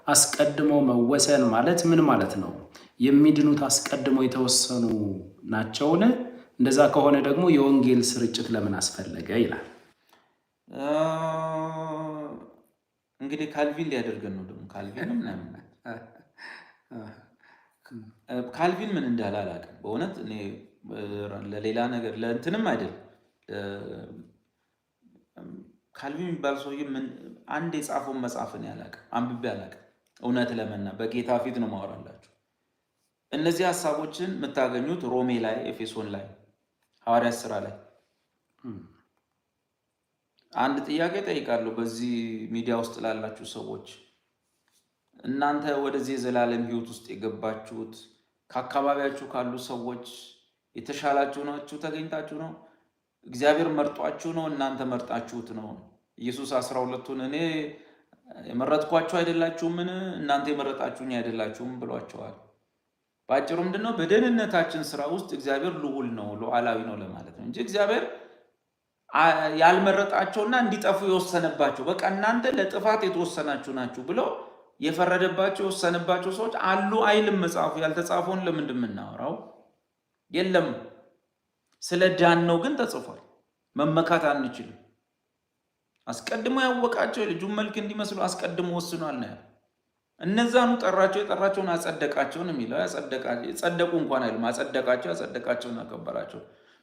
አስቀድሞ መወሰን ማለት ምን ማለት ነው? የሚድኑት አስቀድሞ የተወሰኑ ናቸውን? እንደዛ ከሆነ ደግሞ የወንጌል ስርጭት ለምን አስፈለገ ይላል። እንግዲህ ካልቪን ሊያደርገን ነው ደግሞ ካልቪን ምን እንዳለ አላውቅም በእውነት እኔ ለሌላ ነገር ለእንትንም አይደል ካልቪን የሚባል ሰውዬ ምን አንድ የጻፈውን መጽሐፍን ያላውቅም አንብቤ አላውቅም። እውነት ለመና በጌታ ፊት ነው ማወራላችሁ። እነዚህ ሐሳቦችን የምታገኙት ሮሜ ላይ፣ ኤፌሶን ላይ፣ ሐዋርያት ሥራ ላይ። አንድ ጥያቄ ጠይቃለሁ በዚህ ሚዲያ ውስጥ ላላችሁ ሰዎች፣ እናንተ ወደዚህ የዘላለም ሕይወት ውስጥ የገባችሁት ከአካባቢያችሁ ካሉ ሰዎች የተሻላችሁ ናችሁ ተገኝታችሁ ነው? እግዚአብሔር መርጧችሁ ነው? እናንተ መርጣችሁት ነው? ኢየሱስ 12ቱን እኔ የመረጥኳችሁ አይደላችሁምን? እናንተ የመረጣችሁኝ አይደላችሁም ብሏቸዋል። በአጭሩ ምንድነው? በደህንነታችን ስራ ውስጥ እግዚአብሔር ልዑል ነው፣ ሉዓላዊ ነው ለማለት ነው እንጂ እግዚአብሔር ያልመረጣቸውና እንዲጠፉ የወሰነባቸው በቃ እናንተ ለጥፋት የተወሰናችሁ ናችሁ ብሎ የፈረደባቸው የወሰነባቸው ሰዎች አሉ አይልም መጽሐፉ። ያልተጻፈውን ለምንድን የምናወራው? የለም ስለ ዳን ነው ግን ተጽፏል። መመካት አንችልም። አስቀድሞ ያወቃቸው የልጁን መልክ እንዲመስሉ አስቀድሞ ወስኗል ነው ያለው። እነዛኑ ጠራቸው፣ የጠራቸውን አጸደቃቸው ነው የሚለው። ጸደቁ እንኳን አይልም፣ አጸደቃቸው፣ ያጸደቃቸውን አከበራቸው።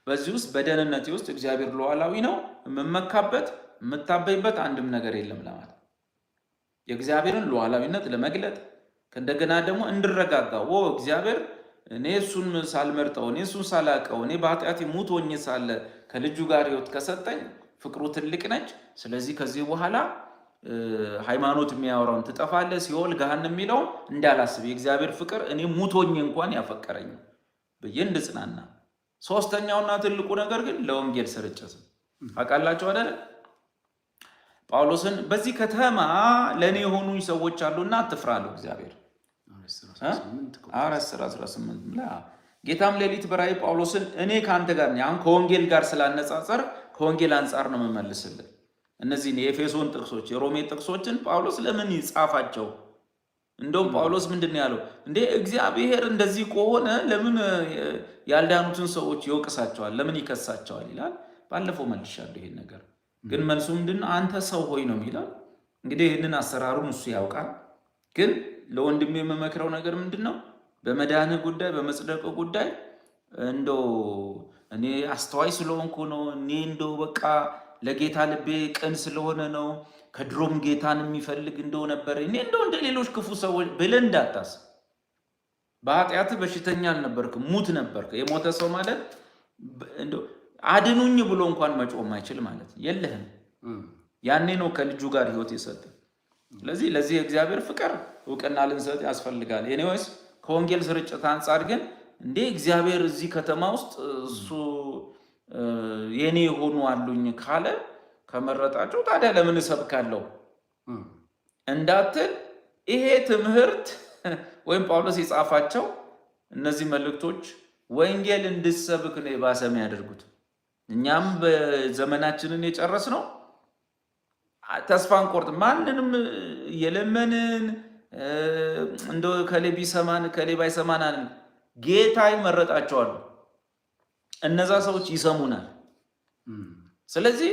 በዚህ ውስጥ በደህንነቴ ውስጥ እግዚአብሔር ሉዓላዊ ነው፣ የምመካበት የምታበይበት አንድም ነገር የለም ለማለት የእግዚአብሔርን ሉዓላዊነት ለመግለጥ ከእንደገና ደግሞ እንድረጋጋ እግዚአብሔር እኔ እሱን ሳልመርጠው እኔ እሱን ሳላቀው እኔ በኃጢአቴ ሙት ሆኜ ሳለ ከልጁ ጋር ሕይወት ከሰጠኝ ፍቅሩ ትልቅ ነች። ስለዚህ ከዚህ በኋላ ሃይማኖት የሚያወራውን ትጠፋለህ፣ ሲኦል ገሃነም የሚለው እንዳላስብ የእግዚአብሔር ፍቅር እኔ ሙት ሆኜ እንኳን ያፈቀረኝ ብዬ እንድጽናና። ሶስተኛውና ትልቁ ነገር ግን ለወንጌል ስርጭት አውቃላችሁ አይደል? ጳውሎስን በዚህ ከተማ ለእኔ የሆኑኝ ሰዎች አሉና አትፍራ አለው እግዚአብሔር። 18 ጌታም ሌሊት በራእይ ጳውሎስን እኔ ከአንተ ጋር ነኝ። አሁን ከወንጌል ጋር ስላነጻጸር ከወንጌል አንጻር ነው የምመልስልን። እነዚህን የኤፌሶን ጥቅሶች የሮሜ ጥቅሶችን ጳውሎስ ለምን ይጻፋቸው? እንደውም ጳውሎስ ምንድን ያለው እንዴ እግዚአብሔር እንደዚህ ከሆነ ለምን ያልዳኑትን ሰዎች ይወቅሳቸዋል? ለምን ይከሳቸዋል? ይላል። ባለፈው መልሻለሁ ይሄን ነገር ግን መልሱ ምንድነው? አንተ ሰው ሆይ ነው የሚለው። እንግዲህ ይህንን አሰራሩን እሱ ያውቃል። ግን ለወንድሜ የምመክረው ነገር ምንድነው? በመዳንህ ጉዳይ በመጽደቅ ጉዳይ እንደው እኔ አስተዋይ ስለሆንኩ ነው፣ እኔ እንደው በቃ ለጌታ ልቤ ቅን ስለሆነ ነው፣ ከድሮም ጌታን የሚፈልግ እንደው ነበር እኔ እንደው እንደ ሌሎች ክፉ ሰዎች ብለህ እንዳታስብ። በኃጢአትህ በሽተኛ አልነበርክም፣ ሙት ነበርክ። የሞተ ሰው ማለት እንደው አድኑኝ ብሎ እንኳን መጮም አይችል ማለት የለህም። ያኔ ነው ከልጁ ጋር ሕይወት የሰጠ። ስለዚህ ለዚህ የእግዚአብሔር ፍቅር እውቅና ልንሰጥ ያስፈልጋል። ኤኒዌይስ ከወንጌል ስርጭት አንጻር ግን እንዴ እግዚአብሔር እዚህ ከተማ ውስጥ እሱ የኔ የሆኑ አሉኝ ካለ ከመረጣቸው ታዲያ ለምን እሰብካለሁ እንዳትል፣ ይሄ ትምህርት ወይም ጳውሎስ የጻፋቸው እነዚህ መልእክቶች ወንጌል እንድሰብክ ነው የባሰም ያደርጉት። እኛም በዘመናችንን የጨረስ ነው ተስፋ እንቆርጥ ማንንም የለመንን እንደ ከሌ ቢሰማን ከሌ ባይሰማን ጌታ ይመረጣቸዋል። እነዛ ሰዎች ይሰሙናል። ስለዚህ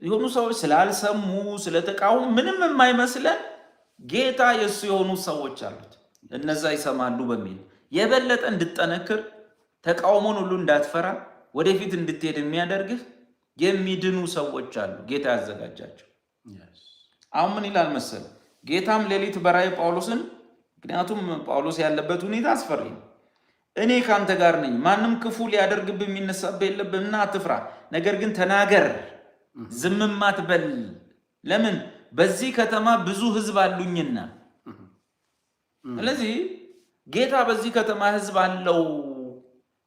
የሆኑ ሰዎች ስላልሰሙ ስለተቃወሙ ምንም የማይመስለን ጌታ የእሱ የሆኑ ሰዎች አሉት። እነዛ ይሰማሉ በሚል የበለጠ እንድጠነክር ተቃውሞን ሁሉ እንዳትፈራ ወደፊት እንድትሄድ የሚያደርግህ የሚድኑ ሰዎች አሉ ጌታ ያዘጋጃቸው። አሁን ምን ይላል መሰል? ጌታም ሌሊት በራእይ ጳውሎስን፣ ምክንያቱም ጳውሎስ ያለበት ሁኔታ አስፈሪ ነው። እኔ ካንተ ጋር ነኝ፣ ማንም ክፉ ሊያደርግብህ የሚነሳብህ የለብህምና አትፍራ፣ ነገር ግን ተናገር፣ ዝምም አትበል። ለምን? በዚህ ከተማ ብዙ ሕዝብ አሉኝና። ስለዚህ ጌታ በዚህ ከተማ ሕዝብ አለው፣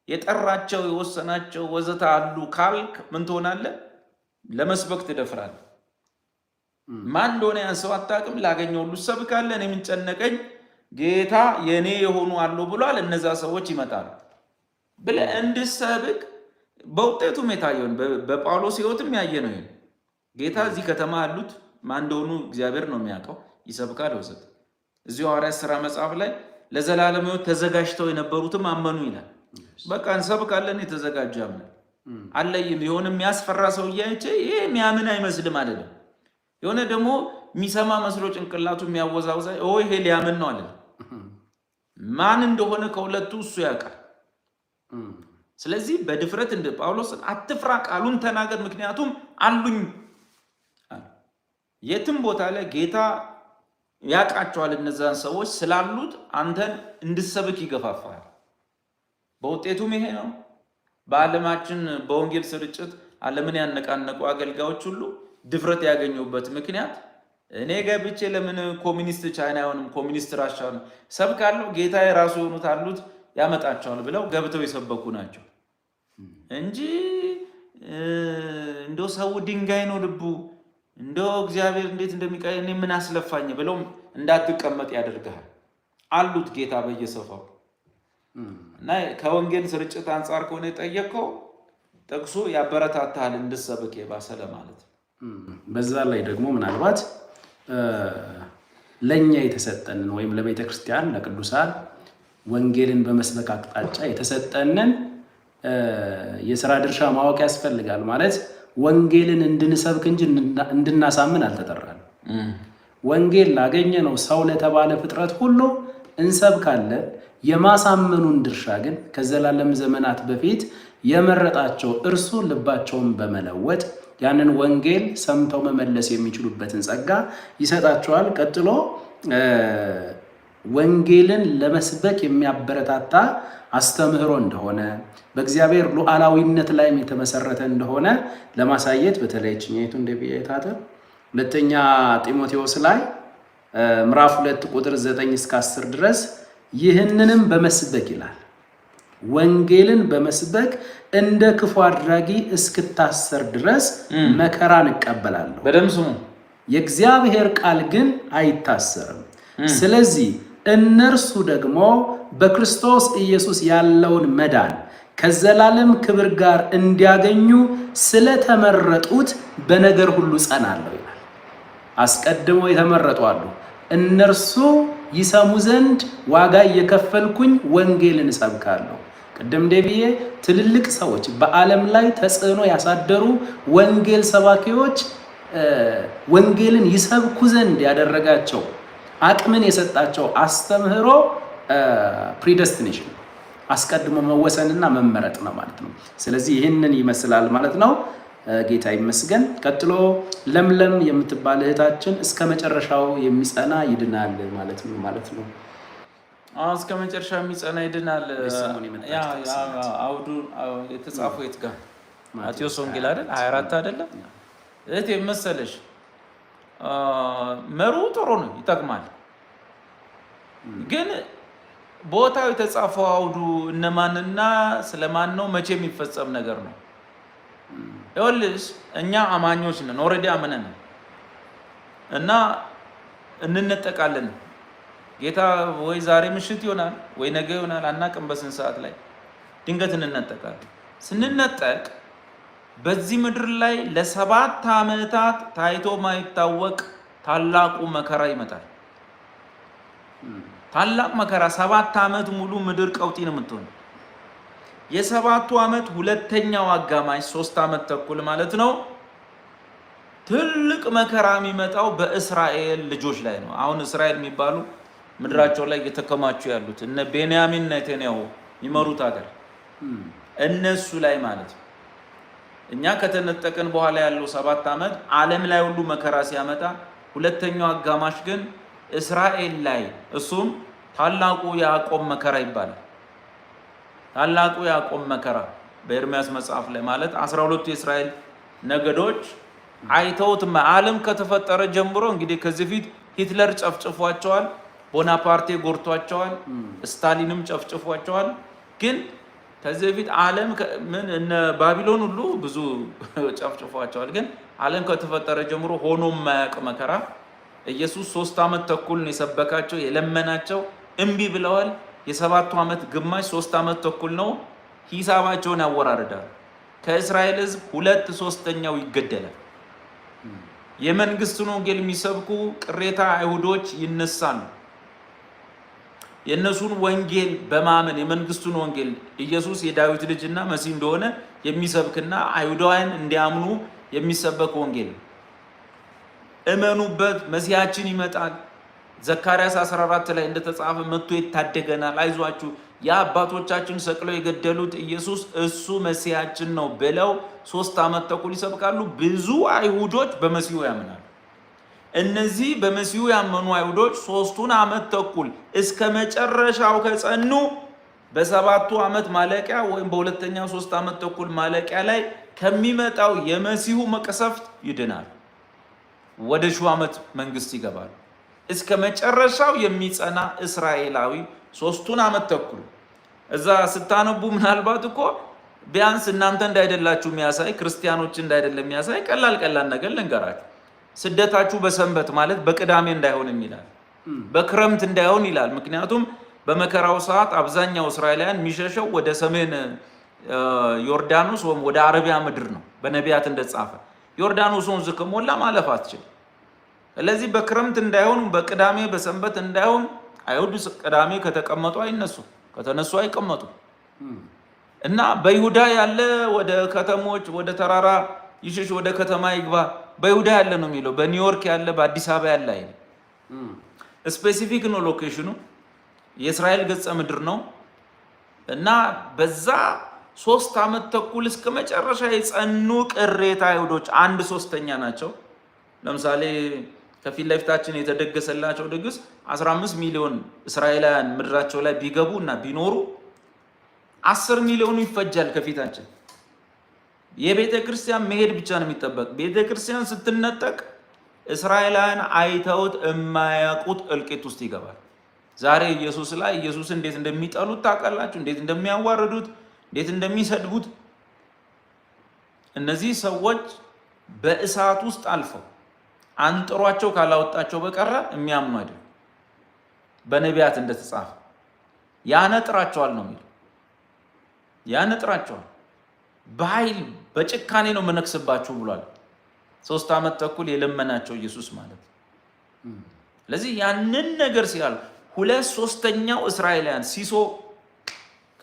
የጠራቸው የወሰናቸው ወዘተ አሉ ካልክ ምን ትሆናለህ? ለመስበክ ትደፍራለህ። ማን እንደሆነ ያን ሰው አታውቅም። ላገኘው ሁሉ ሰብካለህ። እኔ ምን ጨነቀኝ፣ ጌታ የኔ የሆኑ አሉ ብሏል፣ እነዛ ሰዎች ይመጣሉ ብለህ እንድሰብክ በውጤቱም የታየውን በጳውሎስ ሕይወትም ያየ ነው። ጌታ እዚህ ከተማ ያሉት ማን እንደሆኑ እግዚአብሔር ነው የሚያውቀው። ይሰብካል ወዘተ። እዚሁ ሐዋርያት ሥራ መጽሐፍ ላይ ለዘላለም ሕይወት ተዘጋጅተው የነበሩትም አመኑ ይላል። በቃ እንሰብካለን፣ የተዘጋጀ አመን አለይም። የሆነ የሚያስፈራ ሰው እያየች ይሄ የሚያምን አይመስልም አይደለም። የሆነ ደግሞ የሚሰማ መስሎ ጭንቅላቱ የሚያወዛውዛ ይሄ ሊያምን ነው አለ። ማን እንደሆነ ከሁለቱ እሱ ያውቃል። ስለዚህ በድፍረት እንደ ጳውሎስን አትፍራ፣ ቃሉን ተናገር፣ ምክንያቱም አሉኝ። የትም ቦታ ላይ ጌታ ያውቃቸዋል። እነዛን ሰዎች ስላሉት አንተን እንድሰብክ ይገፋፋል። በውጤቱም ይሄ ነው። በዓለማችን በወንጌል ስርጭት ዓለምን ያነቃነቁ አገልጋዮች ሁሉ ድፍረት ያገኙበት ምክንያት እኔ ገብቼ ለምን ኮሚኒስት ቻይና አይሆንም ኮሚኒስት ራሻ ነው ሰብካለሁ፣ ጌታ የራሱ የሆኑት አሉት ያመጣቸዋል ብለው ገብተው የሰበኩ ናቸው እንጂ እንደው ሰው ድንጋይ ነው ልቡ እንደው እግዚአብሔር እንዴት እንደሚቀር እኔ ምን አስለፋኝ ብለው እንዳትቀመጥ ያደርጋል። አሉት ጌታ በየሰፋው እና ከወንጌል ስርጭት አንጻር ከሆነ የጠየቀው ጥቅሱ ያበረታታል እንድሰብክ የባሰለ ማለት ነው። በዛ ላይ ደግሞ ምናልባት ለኛ የተሰጠንን ወይም ለቤተ ክርስቲያን ለቅዱሳን ወንጌልን በመስበክ አቅጣጫ የተሰጠንን የሥራ ድርሻ ማወቅ ያስፈልጋል። ማለት ወንጌልን እንድንሰብክ እንጂ እንድናሳምን አልተጠራንም። ወንጌል ላገኘነው ሰው ለተባለ ፍጥረት ሁሉ እንሰብካለን። የማሳመኑን ድርሻ ግን ከዘላለም ዘመናት በፊት የመረጣቸው እርሱ ልባቸውን በመለወጥ ያንን ወንጌል ሰምተው መመለስ የሚችሉበትን ጸጋ ይሰጣቸዋል። ቀጥሎ ወንጌልን ለመስበክ የሚያበረታታ አስተምህሮ እንደሆነ በእግዚአብሔር ሉዓላዊነት ላይም የተመሰረተ እንደሆነ ለማሳየት በተለይ ችኛይቱ እንደቢያታተ ሁለተኛ ጢሞቴዎስ ላይ ምዕራፍ 2 ቁጥር 9 እስከ 10 ድረስ ይህንንም በመስበክ ይላል ወንጌልን በመስበክ እንደ ክፉ አድራጊ እስክታሰር ድረስ መከራን እቀበላለሁ። በደም ስሙ። የእግዚአብሔር ቃል ግን አይታሰርም። ስለዚህ እነርሱ ደግሞ በክርስቶስ ኢየሱስ ያለውን መዳን ከዘላለም ክብር ጋር እንዲያገኙ ስለተመረጡት በነገር ሁሉ ጸናለሁ ይላል። አስቀድሞ የተመረጡ አሉ። እነርሱ ይሰሙ ዘንድ ዋጋ እየከፈልኩኝ ወንጌልን እሰብካለሁ። ቅድም ደብዬ ትልልቅ ሰዎች በዓለም ላይ ተጽዕኖ ያሳደሩ ወንጌል ሰባኪዎች ወንጌልን ይሰብኩ ዘንድ ያደረጋቸው አቅምን የሰጣቸው አስተምህሮ ፕሪደስቲኔሽን አስቀድሞ መወሰንና መመረጥ ነው ማለት ነው። ስለዚህ ይህንን ይመስላል ማለት ነው። ጌታ ይመስገን። ቀጥሎ ለምለም የምትባል እህታችን እስከ መጨረሻው የሚጸና ይድናል ማለት ነው። እስከ መጨረሻ የሚጸና ይድናል። አውዱ የተጻፈው የት ጋር? ማቴዎስ ወንጌል አይደል 24 አይደለም? እህቴ መሰለሽ መሩ ጥሩ ነው፣ ይጠቅማል። ግን ቦታው የተጻፈው አውዱ እነማንና ስለማን ነው መቼ የሚፈጸም ነገር ነው? ይኸውልሽ እኛ አማኞች ነን፣ ኦልሬዲ አምነን እና እንነጠቃለን። ጌታ ወይ ዛሬ ምሽት ይሆናል ወይ ነገ ይሆናል አናውቅም፣ በስንት ሰዓት ላይ ድንገት እንነጠቃለን። ስንነጠቅ በዚህ ምድር ላይ ለ7 ዓመታት ታይቶ ማይታወቅ ታላቁ መከራ ይመጣል። ታላቅ መከራ 7 ዓመት ሙሉ ምድር ቀውጢ ነው የምትሆን። የ7ቱ ዓመት ሁለተኛው አጋማሽ 3 ዓመት ተኩል ማለት ነው። ትልቅ መከራ የሚመጣው በእስራኤል ልጆች ላይ ነው። አሁን እስራኤል የሚባሉ ምድራቸው ላይ እየተከማቹ ያሉት እነ ቤንያሚን ኔታንያሁ የሚመሩት ሀገር እነሱ ላይ ማለት ነው። እኛ ከተነጠቅን በኋላ ያለው 7 ዓመት ዓለም ላይ ሁሉ መከራ ሲያመጣ፣ ሁለተኛው አጋማሽ ግን እስራኤል ላይ እሱም ታላቁ ያዕቆብ መከራ ይባላል። ታላቁ ያዕቆብ መከራ በኤርምያስ መጽሐፍ ላይ ማለት 12ቱ የእስራኤል ነገዶች አይተውት ዓለም ከተፈጠረ ጀምሮ እንግዲህ ከዚህ ፊት ሂትለር ጨፍጭፏቸዋል፣ ቦናፓርቴ ጎርቷቸዋል፣ ስታሊንም ጨፍጭፏቸዋል። ግን ከዚህ በፊት ዓለም ምን እነ ባቢሎን ሁሉ ብዙ ጨፍጭፏቸዋል። ግን ዓለም ከተፈጠረ ጀምሮ ሆኖ የማያውቅ መከራ ኢየሱስ 3 ዓመት ተኩል ነው የሰበካቸው የለመናቸው፣ እምቢ ብለዋል። የ7ቱ ዓመት ግማሽ 3 ዓመት ተኩል ነው። ሂሳባቸውን ያወራርዳል። ከእስራኤል ሕዝብ 2/3 ይገደላል። የመንግስቱን ወንጌል የሚሰብኩ ቅሬታ አይሁዶች ይነሳሉ። የእነሱን ወንጌል በማመን የመንግስቱን ወንጌል ኢየሱስ የዳዊት ልጅና መሲህ እንደሆነ የሚሰብክና አይሁዳውያን እንዲያምኑ የሚሰበክ ወንጌል ነው። እመኑበት፣ መሲያችን ይመጣል። ዘካርያስ 14 ላይ እንደተጻፈ መጥቶ ይታደገናል፣ አይዟችሁ፣ የአባቶቻችን ሰቅለው የገደሉት ኢየሱስ እሱ መሲያችን ነው ብለው 3 ዓመት ተኩል ይሰብካሉ። ብዙ አይሁዶች በመሲሁ ያምናሉ። እነዚህ በመሲሁ ያመኑ አይሁዶች 3 ዓመት ተኩል እስከ መጨረሻው ከጸኑ በ7ቱ ዓመት ማለቂያ ወይም በሁለተኛው 3 ዓመት ተኩል ማለቂያ ላይ ከሚመጣው የመሲሁ መቅሰፍት ይድናል። ወደ 1000 ዓመት መንግስት ይገባሉ። እስከ መጨረሻው የሚጸና እስራኤላዊ 3 ዓመት ተኩል እዛ ስታነቡ ምናልባት እኮ ቢያንስ እናንተ እንዳይደላችሁ የሚያሳይ ክርስቲያኖች እንዳይደለ የሚያሳይ ቀላል ነገር ልንገራችሁ። ስደታችሁ በሰንበት ማለት በቅዳሜ እንዳይሆን ይላል፣ በክረምት እንዳይሆን ይላል። ምክንያቱም በመከራው ሰዓት አብዛኛው እስራኤላውያን የሚሸሸው ወደ ሰሜን ዮርዳኖስ ወይም ወደ አረቢያ ምድር ነው። በነቢያት እንደተጻፈ ዮርዳኖስ ወንዝ ከሞላ ማለፍ አትችል። ስለዚህ በክረምት እንዳይሆን በቅዳሜ በሰንበት እንዳይሆን አይሁድ ቅዳሜ ከተቀመጡ አይነሱ፣ ከተነሱ አይቀመጡ እና በይሁዳ ያለ ወደ ከተሞች ወደ ተራራ ይሽሽ ወደ ከተማ ይግባ። በይሁዳ ያለ ነው የሚለው፣ በኒውዮርክ ያለ በአዲስ አበባ ያለ አይደል። ስፔሲፊክ ነው ሎኬሽኑ፣ የእስራኤል ገጸ ምድር ነው እና በዛ 3 ዓመት ተኩል እስከ መጨረሻ የጸኑ ቅሬታ አይሁዶች 1/3 ናቸው። ለምሳሌ ከፊት ለፊታችን የተደገሰላቸው ድግስ 15 ሚሊዮን እስራኤላውያን ምድራቸው ላይ ቢገቡ እና ቢኖሩ 10 ሚሊዮኑ ይፈጃል ከፊታችን። የቤተ ክርስቲያን መሄድ ብቻ ነው የሚጠበቅ። ቤተ ክርስቲያን ስትነጠቅ እስራኤላውያን አይተውት የማያውቁት እልቂት ውስጥ ይገባል። ዛሬ ኢየሱስ ላይ ኢየሱስ እንዴት እንደሚጠሉት ታውቃላችሁ? እንዴት እንደሚያዋርዱት፣ እንዴት እንደሚሰድቡት። እነዚህ ሰዎች በእሳት ውስጥ አልፈው አንጥሯቸው ካላወጣቸው በቀረ የሚያምኑ አይደል። በነቢያት እንደተጻፈ ያነጥራቸዋል ነው የሚለው። ያነጥራቸዋል፣ በኃይል በጭካኔ ነው መነክስባችሁ ብሏል። 3 ዓመት ተኩል የለመናቸው ኢየሱስ ማለት። ስለዚህ ያንን ነገር ሲያል 2/3 እስራኤላውያን ሲሶ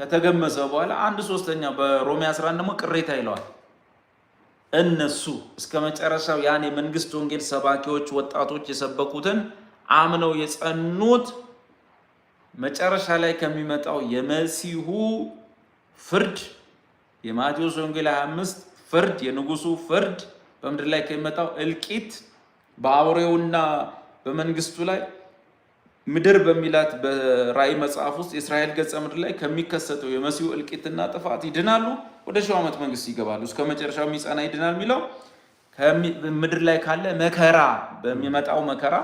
ከተገመሰ በኋላ 1/3 በሮሜ 11 ደግሞ ቅሬታ ይለዋል። እነሱ እስከ መጨረሻው ያን የመንግስት ወንጌል ሰባኪዎች ወጣቶች የሰበኩትን አምነው የጸኑት መጨረሻ ላይ ከሚመጣው የመሲሁ ፍርድ፣ የማቴዎስ ወንጌል 25 ፍርድ፣ የንጉሱ ፍርድ፣ በምድር ላይ ከሚመጣው እልቂት፣ በአውሬውና በመንግስቱ ላይ ምድር በሚላት በራእይ መጽሐፍ ውስጥ የእስራኤል ገጸ ምድር ላይ ከሚከሰተው የመሲሁ እልቂትና ጥፋት ይድናሉ። ወደ 1000 ዓመት መንግስት ይገባሉ። እስከ መጨረሻው የሚጸና ይድናል የሚለው ከምድር ላይ ካለ መከራ በሚመጣው መከራ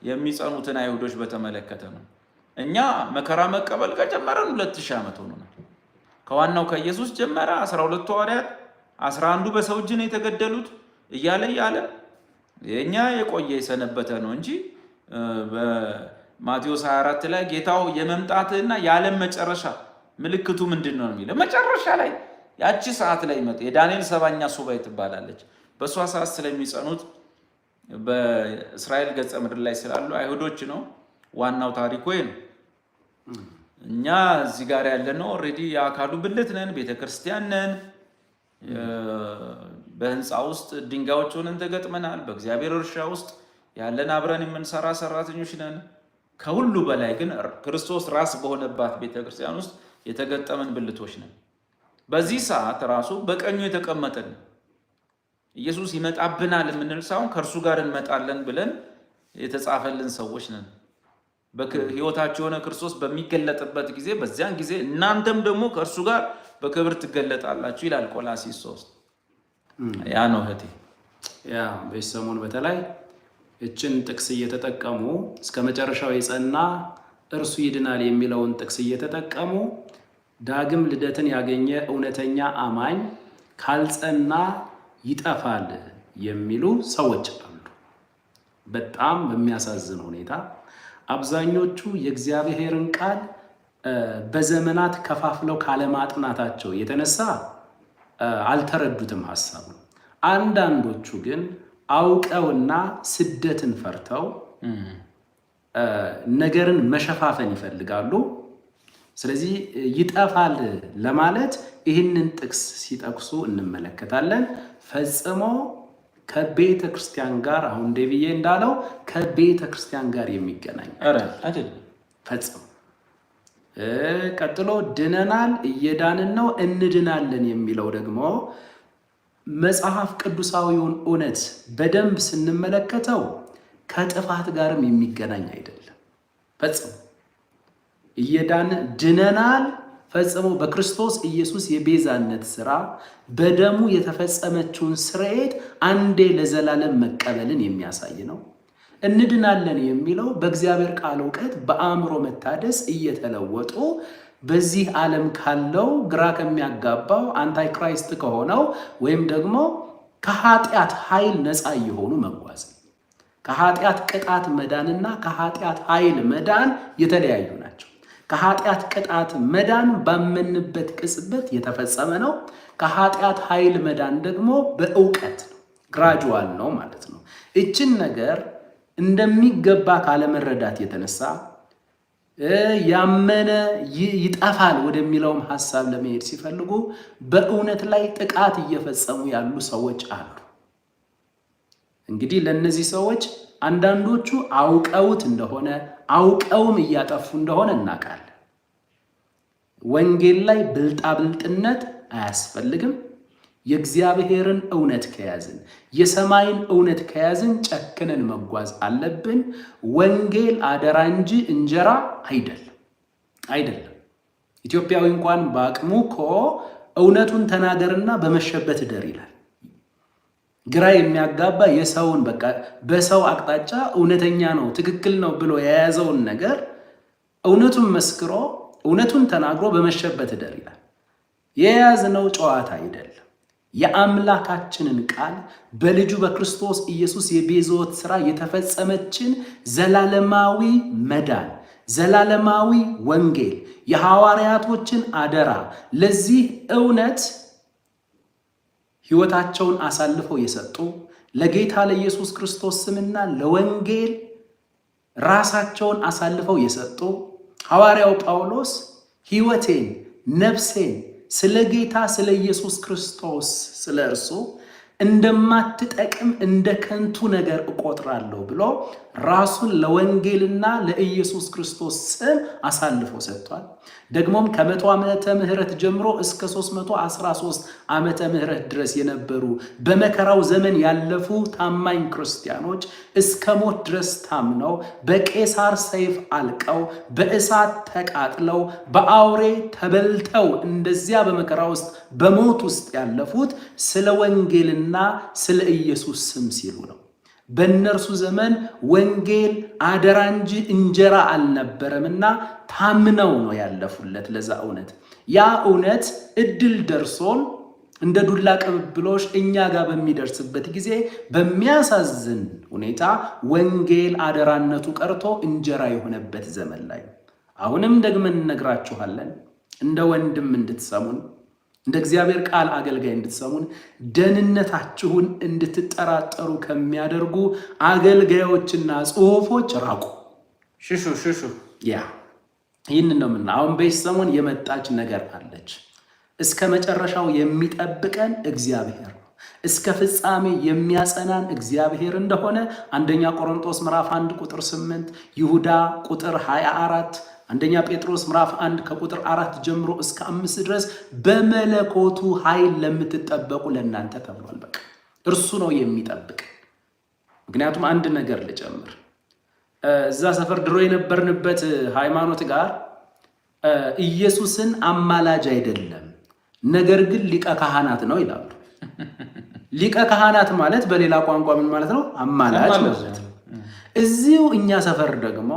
የሚጸኑትን አይሁዶች በተመለከተ ነው። እኛ መከራ መቀበል ከጀመረን 2000 ዓመት ሆኖናል። ከዋናው ከኢየሱስ ጀመረ 12 ሐዋርያት 11ዱ በሰው እጅ ነው የተገደሉት እያለ የኛ የቆየ የሰነበተ ነው እንጂ በማቴዎስ 24 ላይ ጌታው የመምጣትና የዓለም መጨረሻ ምልክቱ ምንድን ነው የሚለው መጨረሻ ላይ ያቺ ሰዓት ላይ ይመጣ። የዳንኤል 7ኛ ሱባኤ ትባላለች። በሷ ሰዓት ስለሚጸኑት በእስራኤል ገጸ ምድር ላይ ስላሉ አይሁዶች ነው። ዋናው ታሪኩ ነው። እኛ እዚህ ጋር ያለነው ኦሬዲ የአካሉ ብልት ነን፣ ቤተክርስቲያን ነን። በህንፃ ውስጥ ድንጋዮች ሆነን ተገጥመናል። በእግዚአብሔር እርሻ ውስጥ ያለን አብረን የምንሰራ ሰራተኞች ነን። ከሁሉ በላይ ግን ክርስቶስ ራስ በሆነባት ቤተክርስቲያን ውስጥ የተገጠመን ብልቶች ነን። በዚህ ሰዓት ራሱ በቀኙ የተቀመጠን ኢየሱስ ይመጣብናል የምንል ሳይሆን ከእርሱ ጋር እንመጣለን ብለን የተጻፈልን ሰዎች ነን። በህይወታችሁ የሆነ ክርስቶስ በሚገለጥበት ጊዜ በዚያን ጊዜ እናንተም ደግሞ ከእርሱ ጋር በክብር ትገለጣላችሁ ይላል ቆላስይስ 3። ያ ነው እህቴ። ያ በዚህ ሰሞን በተለይ እችን ጥቅስ እየተጠቀሙ እስከ መጨረሻው የጸና እርሱ ይድናል የሚለውን ጥቅስ እየተጠቀሙ ዳግም ልደትን ያገኘ እውነተኛ አማኝ ካልጸና ይጠፋል የሚሉ ሰዎች አሉ። በጣም በሚያሳዝን ሁኔታ አብዛኞቹ የእግዚአብሔርን ቃል በዘመናት ከፋፍለው ካለማጥናታቸው የተነሳ አልተረዱትም ሐሳቡ። አንዳንዶቹ ግን አውቀውና ስደትን ፈርተው ነገርን መሸፋፈን ይፈልጋሉ። ስለዚህ ይጠፋል ለማለት ይህንን ጥቅስ ሲጠቅሱ እንመለከታለን። ፈጽሞ ከቤተ ክርስቲያን ጋር አሁን ዴቪዬ እንዳለው ከቤተ ክርስቲያን ጋር የሚገናኝ አይደለም ፈጽሞ። ቀጥሎ ድነናል፣ እየዳንን ነው፣ እንድናለን የሚለው ደግሞ መጽሐፍ ቅዱሳዊውን እውነት በደንብ ስንመለከተው ከጥፋት ጋርም የሚገናኝ አይደለም ፈጽሞ። ድነናል ፈጽሞ በክርስቶስ ኢየሱስ የቤዛነት ሥራ በደሙ የተፈጸመችውን ስርየት አንዴ ለዘላለም መቀበልን የሚያሳይ ነው። እንድናለን የሚለው በእግዚአብሔር ቃል እውቀት በአእምሮ መታደስ እየተለወጡ በዚህ ዓለም ካለው ግራ ከሚያጋባው አንታይክራይስት ከሆነው ወይም ደግሞ ከኃጢአት ኃይል ነፃ እየሆኑ መጓዝ። ከኃጢአት ቅጣት መዳንና ከኃጢአት ኃይል መዳን የተለያዩ ናቸው። ከኃጢአት ቅጣት መዳን ባመንበት ቅጽበት የተፈጸመ ነው። ከኃጢአት ኃይል መዳን ደግሞ በእውቀት ነው፣ ግራጁዋል ነው ማለት ነው። እችን ነገር እንደሚገባ ካለመረዳት የተነሳ ያመነ ይጠፋል ወደሚለውም ሐሳብ ለመሄድ ሲፈልጉ በእውነት ላይ ጥቃት እየፈጸሙ ያሉ ሰዎች አሉ። እንግዲህ ለነዚህ ሰዎች አንዳንዶቹ አውቀውት እንደሆነ አውቀውም እያጠፉ እንደሆነ እናውቃለን። ወንጌል ላይ ብልጣብልጥነት አያስፈልግም። የእግዚአብሔርን እውነት ከያዝን የሰማይን እውነት ከያዝን ጨክነን መጓዝ አለብን። ወንጌል አደራ እንጂ እንጀራ አይደለም። ኢትዮጵያዊ እንኳን በአቅሙ እኮ እውነቱን ተናገርና በመሸበት እደር ይላል። ግራ የሚያጋባ የሰውን በቃ በሰው አቅጣጫ እውነተኛ ነው ትክክል ነው ብሎ የያዘውን ነገር እውነቱን መስክሮ እውነቱን ተናግሮ በመሸበት እደር ይላል። የያዝነው ጨዋታ አይደለም። የአምላካችንን ቃል በልጁ በክርስቶስ ኢየሱስ የቤዛዎት ሥራ የተፈጸመችን ዘላለማዊ መዳን፣ ዘላለማዊ ወንጌል፣ የሐዋርያቶችን አደራ ለዚህ እውነት ሕይወታቸውን አሳልፈው የሰጡ ለጌታ ለኢየሱስ ክርስቶስ ስምና ለወንጌል ራሳቸውን አሳልፈው የሰጡ ሐዋርያው ጳውሎስ ሕይወቴን ነፍሴን ስለ ጌታ ስለ ኢየሱስ ክርስቶስ ስለ እርሱ እንደማትጠቅም እንደ ከንቱ ነገር እቆጥራለሁ ብሎ ራሱን ለወንጌልና ለኢየሱስ ክርስቶስ ስም አሳልፎ ሰጥቷል። ደግሞም ከ100 ዓመተ ምህረት ጀምሮ እስከ 313 ዓመተ ምህረት ድረስ የነበሩ በመከራው ዘመን ያለፉ ታማኝ ክርስቲያኖች እስከ ሞት ድረስ ታምነው በቄሳር ሰይፍ አልቀው በእሳት ተቃጥለው በአውሬ ተበልተው እንደዚያ በመከራ ውስጥ በሞት ውስጥ ያለፉት ስለ ወንጌልና ስለ ኢየሱስ ስም ሲሉ ነው። በእነርሱ ዘመን ወንጌል አደራ እንጂ እንጀራ አልነበረምና ታምነው ነው ያለፉለት ለዛ እውነት። ያ እውነት እድል ደርሶን እንደ ዱላ ቅብብሎሽ እኛ ጋር በሚደርስበት ጊዜ በሚያሳዝን ሁኔታ ወንጌል አደራነቱ ቀርቶ እንጀራ የሆነበት ዘመን ላይ አሁንም ደግመን እንነግራችኋለን፣ እንደ ወንድም እንድትሰሙን፣ እንደ እግዚአብሔር ቃል አገልጋይ እንድትሰሙን፣ ደህንነታችሁን እንድትጠራጠሩ ከሚያደርጉ አገልጋዮችና ጽሑፎች ራቁ። ሽሹ ይህን ነው ምና አሁን በዚህ ሰሞን የመጣች ነገር አለች። እስከ መጨረሻው የሚጠብቀን እግዚአብሔር ነው። እስከ ፍጻሜ የሚያጸናን እግዚአብሔር እንደሆነ አንደኛ ቆሮንቶስ ምዕራፍ 1 ቁጥር 8፣ ይሁዳ ቁጥር 24፣ አንደኛ ጴጥሮስ ምዕራፍ 1 ከቁጥር 4 ጀምሮ እስከ 5 ድረስ በመለኮቱ ኃይል ለምትጠበቁ ለእናንተ ተብሏል። በቃ እርሱ ነው የሚጠብቅ። ምክንያቱም አንድ ነገር ልጨምር፣ እዛ ሰፈር ድሮ የነበርንበት ሃይማኖት ጋር ኢየሱስን አማላጅ አይደለም ነገር ግን ሊቀ ካህናት ነው ይላሉ። ሊቀ ካህናት ማለት በሌላ ቋንቋ ምን ማለት ነው? አማላጅ ማለት ነው። እዚሁ እኛ ሰፈር ደግሞ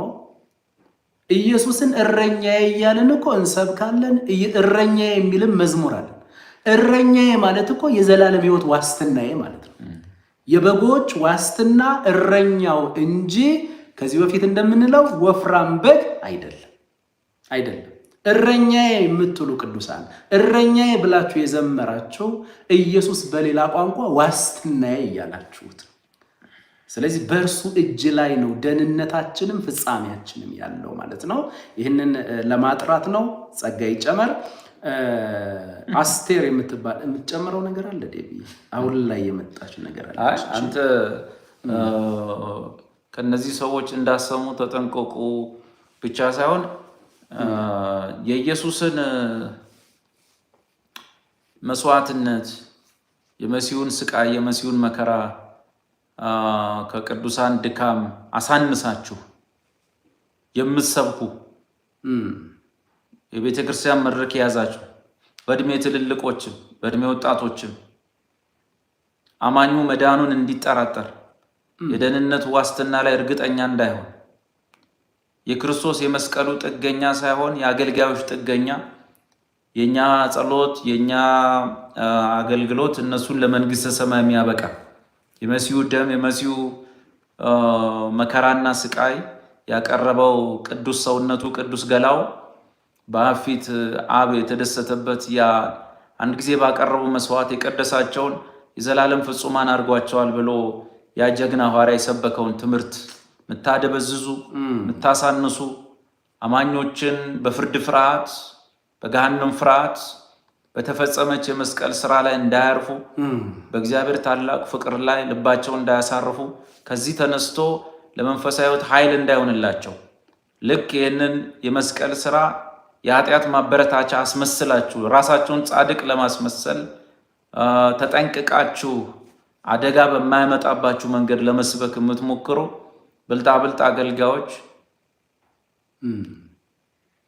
ኢየሱስን እረኛዬ እያልን እኮ እንሰብካለን። እረኛዬ የሚልም መዝሙር አለን። እረኛዬ ማለት እኮ የዘላለም ሕይወት ዋስትናዬ ማለት ነው። የበጎች ዋስትና እረኛው እንጂ ከዚህ በፊት እንደምንለው ወፍራም በግ አይደለም። እረኛዬ የምትሉ ቅዱሳን እረኛዬ ብላችሁ የዘመራችሁ ኢየሱስ በሌላ ቋንቋ ዋስትናዬ እያላችሁት። ስለዚህ በእርሱ እጅ ላይ ነው ደህንነታችንም ፍጻሜያችንም ያለው ማለት ነው። ይህንን ለማጥራት ነው። ጸጋ ይጨመር። አስቴር የምትባል የምትጨምረው ነገር አለ ዴቢ? አሁን ላይ የመጣች ነገር አለ? አንተ ከነዚህ ሰዎች እንዳሰሙ ተጠንቀቁ ብቻ ሳይሆን የኢየሱስን መስዋዕትነት፣ የመሲሁን ስቃይ፣ የመሲሁን መከራ ከቅዱሳን ድካም አሳንሳችሁ የምትሰብኩ የቤተ ክርስቲያን መድረክ የያዛችሁ በእድሜ ትልልቆችም በእድሜ ወጣቶችም አማኙ መዳኑን እንዲጠራጠር የደህንነት ዋስትና ላይ እርግጠኛ እንዳይሆን የክርስቶስ የመስቀሉ ጥገኛ ሳይሆን የአገልጋዮች ጥገኛ፣ የኛ ጸሎት የኛ አገልግሎት እነሱን ለመንግስተ ሰማይ የሚያበቃ የመሲሁ ደም የመሲሁ መከራና ስቃይ ያቀረበው ቅዱስ ሰውነቱ ቅዱስ ገላው በአብ ፊት አብ የተደሰተበት ያ አንድ ጊዜ ባቀረቡ መስዋዕት የቀደሳቸውን የዘላለም ፍጹማን አድርጓቸዋል ብሎ ያ ጀግና ሐዋርያ የሰበከውን ትምህርት ምታደበዝዙ ምታሳንሱ አማኞችን በፍርድ ፍርሃት በገሃነም ፍርሃት በተፈጸመች የመስቀል ስራ ላይ እንዳያርፉ በእግዚአብሔር ታላቅ ፍቅር ላይ ልባቸውን እንዳያሳርፉ ከዚህ ተነስቶ ለመንፈሳዊ ሕይወት ኃይል እንዳይሆንላቸው ልክ ይህንን የመስቀል ስራ የኃጢአት ማበረታቻ አስመስላችሁ ራሳቸውን ጻድቅ ለማስመሰል ተጠንቅቃችሁ አደጋ በማያመጣባችሁ መንገድ ለመስበክ የምትሞክሩ ብልጣብልጥ አገልጋዮች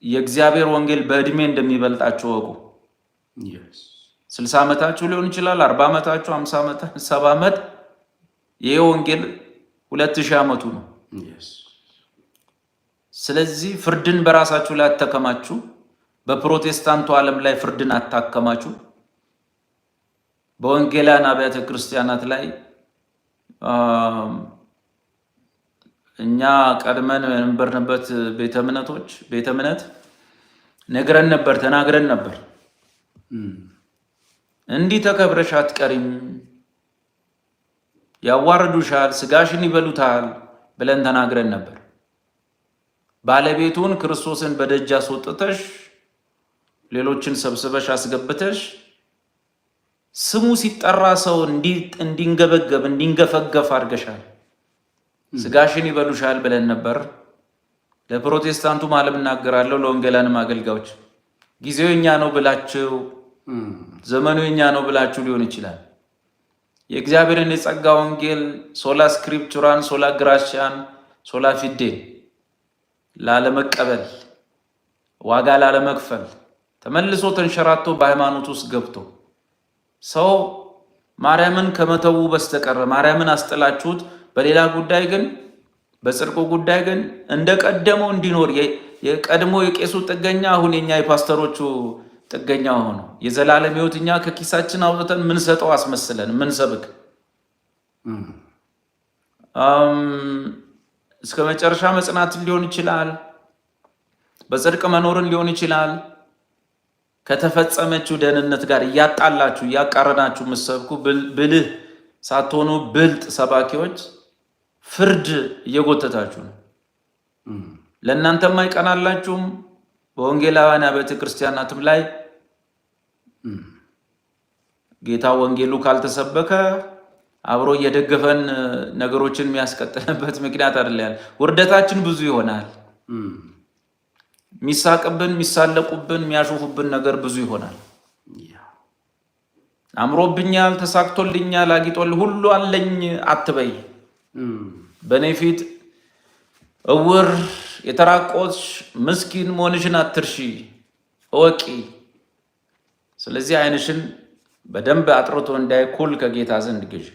የእግዚአብሔር ወንጌል በእድሜ እንደሚበልጣችሁ ወቁ። 60 ዓመታችሁ ሊሆን ይችላል፣ 40 ዓመታችሁ፣ 50 ዓመት፣ 70 ዓመት። ይሄ ወንጌል 2000 ዓመቱ ነው። ስለዚህ ፍርድን በራሳችሁ ላይ አተከማችሁ። በፕሮቴስታንቱ ዓለም ላይ ፍርድን አታከማችሁ። በወንጌላውያን አብያተ ክርስቲያናት ላይ እኛ ቀድመን የነበርንበት ቤተ እምነት ነግረን ነበር፣ ተናግረን ነበር። እንዲህ ተከብረሽ አትቀሪም፣ ያዋርዱሻል፣ ስጋሽን ይበሉታል ብለን ተናግረን ነበር። ባለቤቱን ክርስቶስን በደጅ አስወጥተሽ ሌሎችን ሰብስበሽ አስገብተሽ ስሙ ሲጠራ ሰው እንዲንገበገብ እንዲንገፈገፍ አድርገሻል። ስጋሽን ይበሉሻል ብለን ነበር። ለፕሮቴስታንቱ ዓለም እናገራለሁ፣ ለወንጌላንም አገልጋዮች ጊዜው የኛ ነው ብላችሁ ዘመኑ የኛ ነው ብላችሁ ሊሆን ይችላል። የእግዚአብሔርን የጸጋ ወንጌል ሶላ ስክሪፕቹራን ሶላ ግራሻን ሶላ ፊዴ ላለመቀበል ዋጋ ላለመክፈል ተመልሶ ተንሸራቶ በሃይማኖት ውስጥ ገብቶ ሰው ማርያምን ከመተው በስተቀር ማርያምን አስጥላችሁት በሌላ ጉዳይ ግን በጽድቁ ጉዳይ ግን እንደቀደመው እንዲኖር የቀድሞ የቄሱ ጥገኛ አሁን የኛ የፓስተሮቹ ጥገኛ ሆኖ የዘላለም ሕይወት እኛ ከኪሳችን አውጥተን ምን ሰጠው አስመስለን ምን ሰብክ እስከ መጨረሻ መጽናትን ሊሆን ይችላል፣ በጽድቅ መኖርን ሊሆን ይችላል። ከተፈጸመችው ደህንነት ጋር እያጣላችሁ እያቃረናችሁ የምትሰብኩ ብልህ ሳትሆኑ ብልጥ ሰባኪዎች ፍርድ እየጎተታችሁ ነው። ለእናንተም አይቀናላችሁም። በወንጌላውያን አብያተ ክርስቲያናትም ላይ ጌታ ወንጌሉ ካልተሰበከ አብሮ እየደገፈን ነገሮችን የሚያስቀጥልበት ምክንያት አይደለም። ውርደታችን ብዙ ይሆናል። ሚሳቅብን፣ ሚሳለቁብን፣ የሚያሾፉብን ነገር ብዙ ይሆናል። አምሮብኛል፣ ተሳክቶልኛል፣ አጊጦል ሁሉ አለኝ አትበይ። በእኔ ፊት እውር የተራቆትሽ ምስኪን መሆንሽን አትርሺ፣ እወቂ። ስለዚህ ዓይንሽን በደንብ አጥርቶ እንዳይኩል ከጌታ ዘንድ ግዢ።